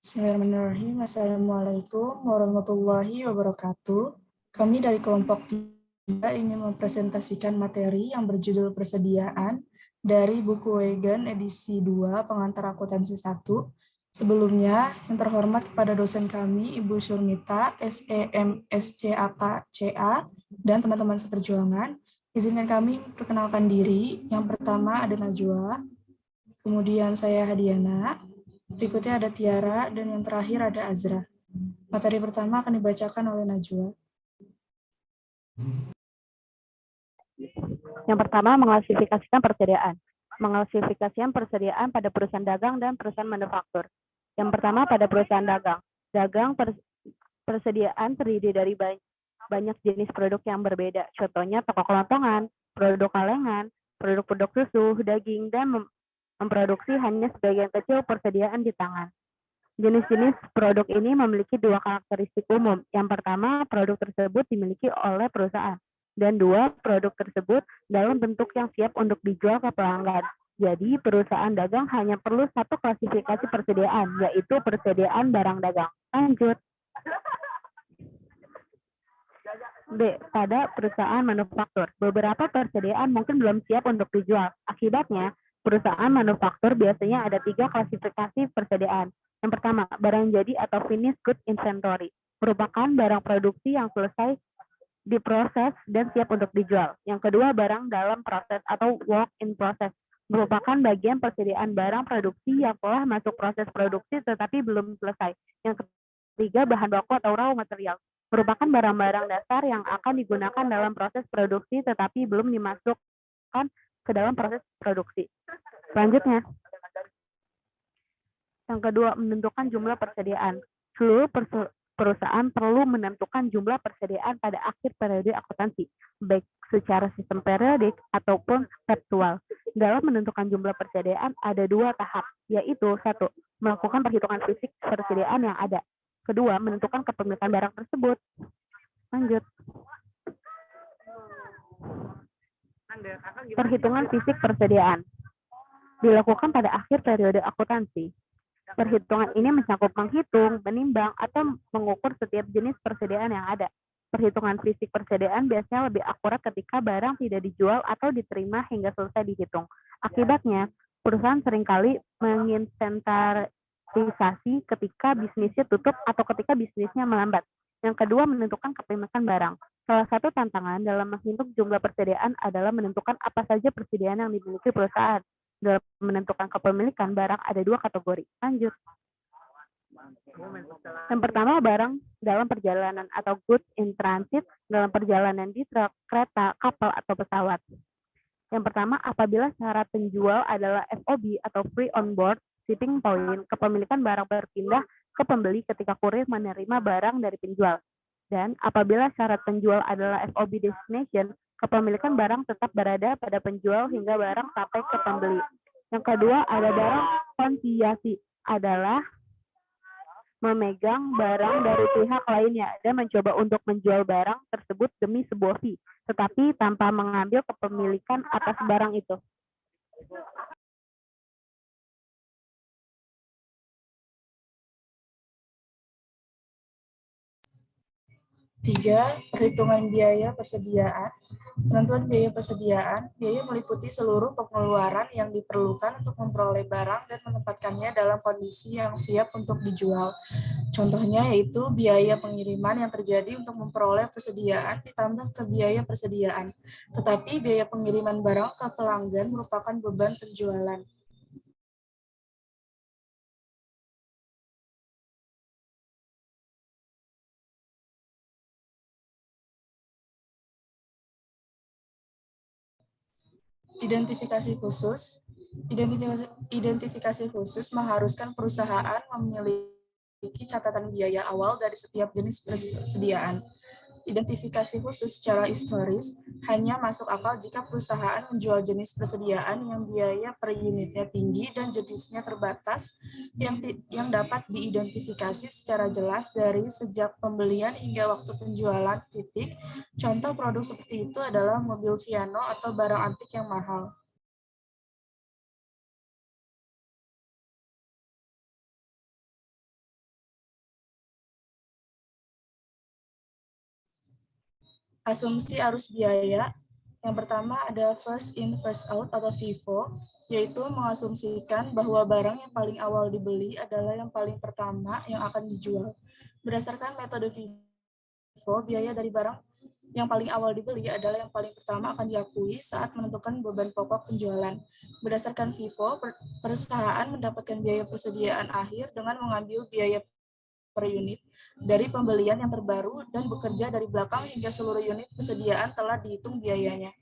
Bismillahirrahmanirrahim. Assalamualaikum warahmatullahi wabarakatuh. Kami dari kelompok 3 ingin mempresentasikan materi yang berjudul Persediaan dari buku Wegan edisi 2 pengantar akuntansi 1. Sebelumnya, yang terhormat kepada dosen kami, Ibu Syurmita, SEM SCAK CA, dan teman-teman seperjuangan, izinkan kami perkenalkan diri. Yang pertama ada Najwa, kemudian saya Hadiana, berikutnya ada Tiara, dan yang terakhir ada Azra. Materi pertama akan dibacakan oleh Najwa. Yang pertama, mengklasifikasikan persediaan. Mengklasifikasikan persediaan pada perusahaan dagang dan perusahaan manufaktur. Yang pertama, pada perusahaan dagang. Persediaan terdiri dari banyak jenis produk yang berbeda. Contohnya toko kelontongan, produk kalengan, produk-produk susu, daging, dan memproduksi hanya sebagian kecil persediaan di tangan. Jenis-jenis produk ini memiliki dua karakteristik umum. Yang pertama, produk tersebut dimiliki oleh perusahaan. Dan dua, produk tersebut dalam bentuk yang siap untuk dijual ke pelanggan. Jadi, perusahaan dagang hanya perlu satu klasifikasi persediaan, yaitu persediaan barang dagang. Lanjut. B. Pada perusahaan manufaktur. Beberapa persediaan mungkin belum siap untuk dijual. Akibatnya, perusahaan manufaktur biasanya ada 3 klasifikasi persediaan. Yang pertama, barang jadi atau finished good inventory. Merupakan barang produksi yang selesai diproses dan siap untuk dijual. Yang kedua, barang dalam proses atau work in process. Merupakan bagian persediaan barang produksi yang telah masuk proses produksi tetapi belum selesai. Yang ketiga, bahan baku atau raw material. Merupakan barang-barang dasar yang akan digunakan dalam proses produksi tetapi belum dimasukkan ke dalam proses produksi. Selanjutnya, yang kedua, menentukan jumlah persediaan. Seluruh perusahaan perlu menentukan jumlah persediaan pada akhir periode akuntansi, baik secara sistem periodik ataupun virtual. Dalam menentukan jumlah persediaan ada 2 tahap, yaitu 1. Melakukan perhitungan fisik persediaan yang ada. Kedua, menentukan kepemilikan barang tersebut. Lanjut. Perhitungan fisik persediaan dilakukan pada akhir periode akuntansi. Perhitungan ini mencakup menghitung, menimbang, atau mengukur setiap jenis persediaan yang ada. Perhitungan fisik persediaan biasanya lebih akurat ketika barang tidak dijual atau diterima hingga selesai dihitung. Akibatnya, perusahaan seringkali menginventarisasi ketika bisnisnya tutup atau ketika bisnisnya melambat. Yang kedua, menentukan kepemilikan barang. Salah satu tantangan dalam menghitung jumlah persediaan adalah menentukan apa saja persediaan yang dimiliki perusahaan. Dalam menentukan kepemilikan barang ada 2 kategori. Lanjut. Yang pertama, barang dalam perjalanan atau goods in transit dalam perjalanan di truk, kereta, kapal, atau pesawat. Yang pertama, apabila syarat penjual adalah FOB atau free on board shipping point, kepemilikan barang berpindah ke pembeli ketika kurir menerima barang dari penjual. Dan apabila syarat penjual adalah FOB destination, kepemilikan barang tetap berada pada penjual hingga barang sampai ke pembeli. Yang kedua, ada barang konsinyasi, adalah memegang barang dari pihak lainnya dan mencoba untuk menjual barang tersebut demi sebuah fee, tetapi tanpa mengambil kepemilikan atas barang itu. 3. Perhitungan biaya persediaan. Penentuan biaya persediaan, biaya meliputi seluruh pengeluaran yang diperlukan untuk memperoleh barang dan menempatkannya dalam kondisi yang siap untuk dijual. Contohnya yaitu biaya pengiriman yang terjadi untuk memperoleh persediaan ditambah ke biaya persediaan. Tetapi biaya pengiriman barang ke pelanggan merupakan beban penjualan. Identifikasi khusus. Identifikasi khusus mengharuskan perusahaan memiliki catatan biaya awal dari setiap jenis persediaan. Identifikasi khusus secara historis hanya masuk akal jika perusahaan menjual jenis persediaan yang biaya per unitnya tinggi dan jenisnya terbatas yang dapat diidentifikasi secara jelas dari sejak pembelian hingga waktu penjualan. Contoh produk seperti itu adalah mobil Viano atau barang antik yang mahal. Asumsi arus biaya. Yang pertama ada first in, first out atau FIFO, yaitu mengasumsikan bahwa barang yang paling awal dibeli adalah yang paling pertama yang akan dijual. Berdasarkan metode FIFO, biaya dari barang yang paling awal dibeli adalah yang paling pertama akan diakui saat menentukan beban pokok penjualan. Berdasarkan FIFO, perusahaan mendapatkan biaya persediaan akhir dengan mengambil biaya per unit dari pembelian yang terbaru dan bekerja dari belakang hingga seluruh unit persediaan telah dihitung biayanya.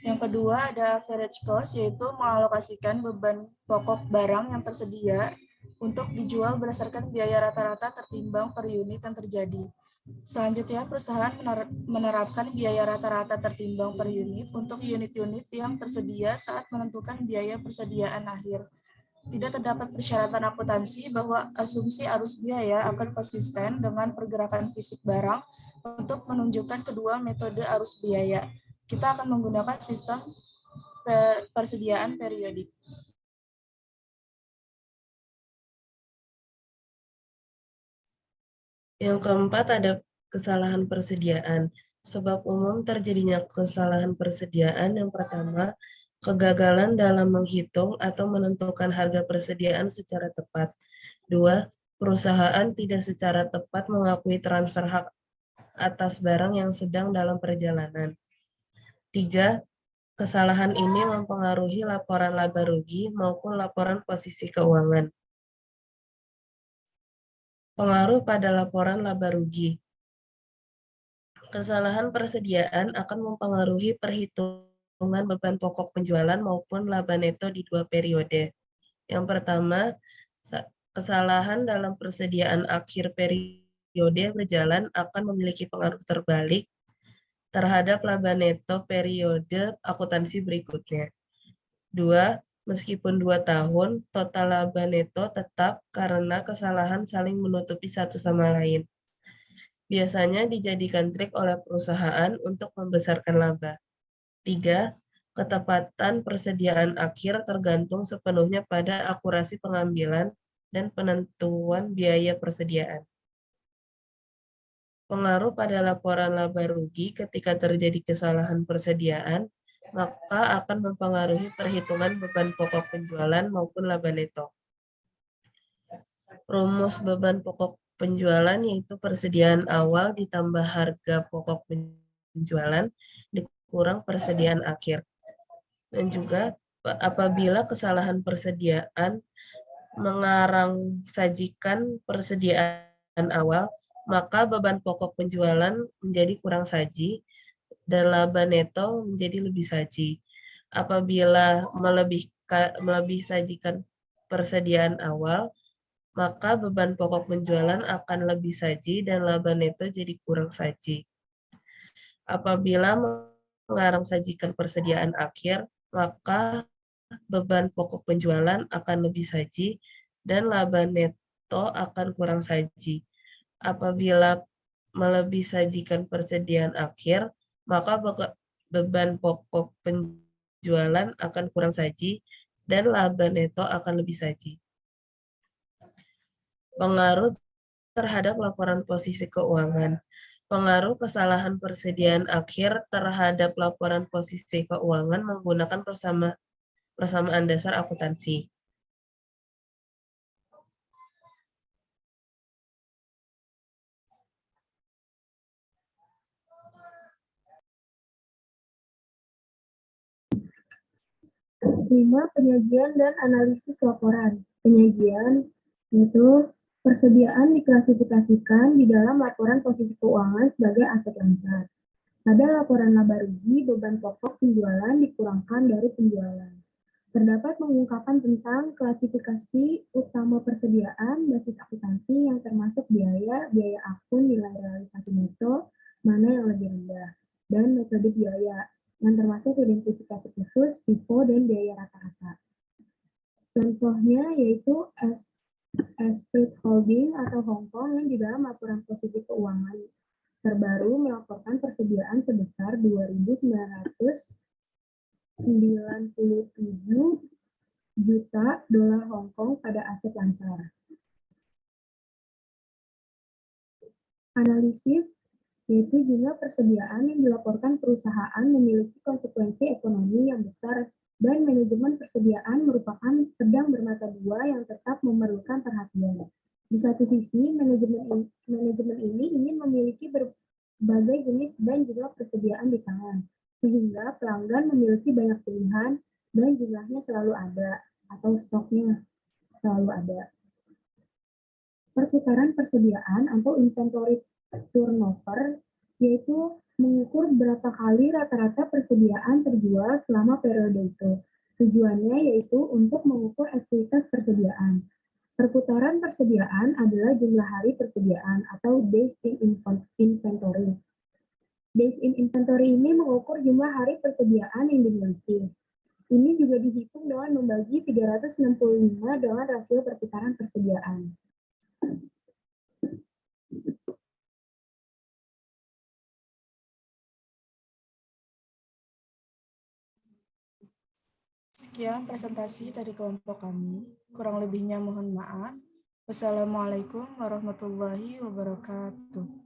Yang kedua ada average cost, yaitu mengalokasikan beban pokok barang yang tersedia untuk dijual berdasarkan biaya rata-rata tertimbang per unit yang terjadi. Selanjutnya, perusahaan menerapkan biaya rata-rata tertimbang per unit untuk unit-unit yang tersedia saat menentukan biaya persediaan akhir. Tidak terdapat persyaratan akuntansi bahwa asumsi arus biaya akan konsisten dengan pergerakan fisik barang untuk menunjukkan kedua metode arus biaya. Kita akan menggunakan sistem persediaan periodik. Yang keempat ada kesalahan persediaan. Sebab umum terjadinya kesalahan persediaan yang pertama, kegagalan dalam menghitung atau menentukan harga persediaan secara tepat. Dua, perusahaan tidak secara tepat mengakui transfer hak atas barang yang sedang dalam perjalanan. Tiga, kesalahan ini mempengaruhi laporan laba rugi maupun laporan posisi keuangan. Pengaruh pada laporan laba rugi. Kesalahan persediaan akan mempengaruhi perhitungan beban pokok penjualan maupun laba neto di dua periode. Yang pertama, kesalahan dalam persediaan akhir periode berjalan akan memiliki pengaruh terbalik terhadap laba neto periode akuntansi berikutnya. Dua, meskipun 2 tahun, total laba neto tetap karena kesalahan saling menutupi satu sama lain. Biasanya dijadikan trik oleh perusahaan untuk membesarkan laba. 3. Ketepatan persediaan akhir tergantung sepenuhnya pada akurasi pengambilan dan penentuan biaya persediaan. Pengaruh pada laporan laba rugi ketika terjadi kesalahan persediaan, maka akan mempengaruhi perhitungan beban pokok penjualan maupun laba neto. Rumus beban pokok penjualan yaitu persediaan awal ditambah harga pokok penjualan dikurang persediaan akhir. Dan juga apabila kesalahan persediaan mengarang sajikan persediaan awal, maka beban pokok penjualan menjadi kurang saji dan laba neto menjadi lebih saji. Apabila melebih sajikan persediaan awal, maka beban pokok penjualan akan lebih saji dan laba neto jadi kurang saji. Apabila mengarang sajikan persediaan akhir, maka beban pokok penjualan akan lebih saji dan laba neto akan kurang saji. Apabila melebih sajikan persediaan akhir, maka beban pokok penjualan akan kurang saji dan laba neto akan lebih saji. Pengaruh terhadap laporan posisi keuangan. Pengaruh kesalahan persediaan akhir terhadap laporan posisi keuangan menggunakan persamaan dasar akuntansi. Lima, penyajian dan analisis laporan. Penyajian yaitu persediaan diklasifikasikan di dalam laporan posisi keuangan sebagai aset lancar. Pada laporan laba rugi, beban pokok penjualan dikurangkan dari penjualan. Terdapat mengungkapkan tentang klasifikasi utama persediaan, basis akuntansi yang termasuk biaya, biaya akun, nilai realisasi neto, mana yang lebih rendah, dan metode biaya, yang termasuk identifikasi khusus, FIFO, dan biaya rata-rata. Contohnya yaitu Esprit Holding atau Hong Kong yang di dalam laporan posisi keuangan terbaru melaporkan persediaan sebesar 2.997 juta juta dolar Hong Kong pada aset lancar. Analisis yaitu jumlah persediaan yang dilaporkan perusahaan memiliki konsekuensi ekonomi yang besar dan manajemen persediaan merupakan pedang bermata dua yang tetap memerlukan perhatian. Di satu sisi, manajemen ini ingin memiliki berbagai jenis dan jumlah persediaan di tangan, sehingga pelanggan memiliki banyak pilihan dan jumlahnya selalu ada, atau stoknya selalu ada. Perputaran persediaan atau inventory turnover yaitu mengukur berapa kali rata-rata persediaan terjual selama periode itu. Tujuannya yaitu untuk mengukur aktivitas persediaan. Perputaran persediaan adalah jumlah hari persediaan atau days in inventory. Days in inventory ini mengukur jumlah hari persediaan yang dimiliki. Ini juga dihitung dengan membagi 365 dengan rasio perputaran persediaan. Sekian presentasi dari kelompok kami. Kurang lebihnya mohon maaf. Wassalamualaikum warahmatullahi wabarakatuh.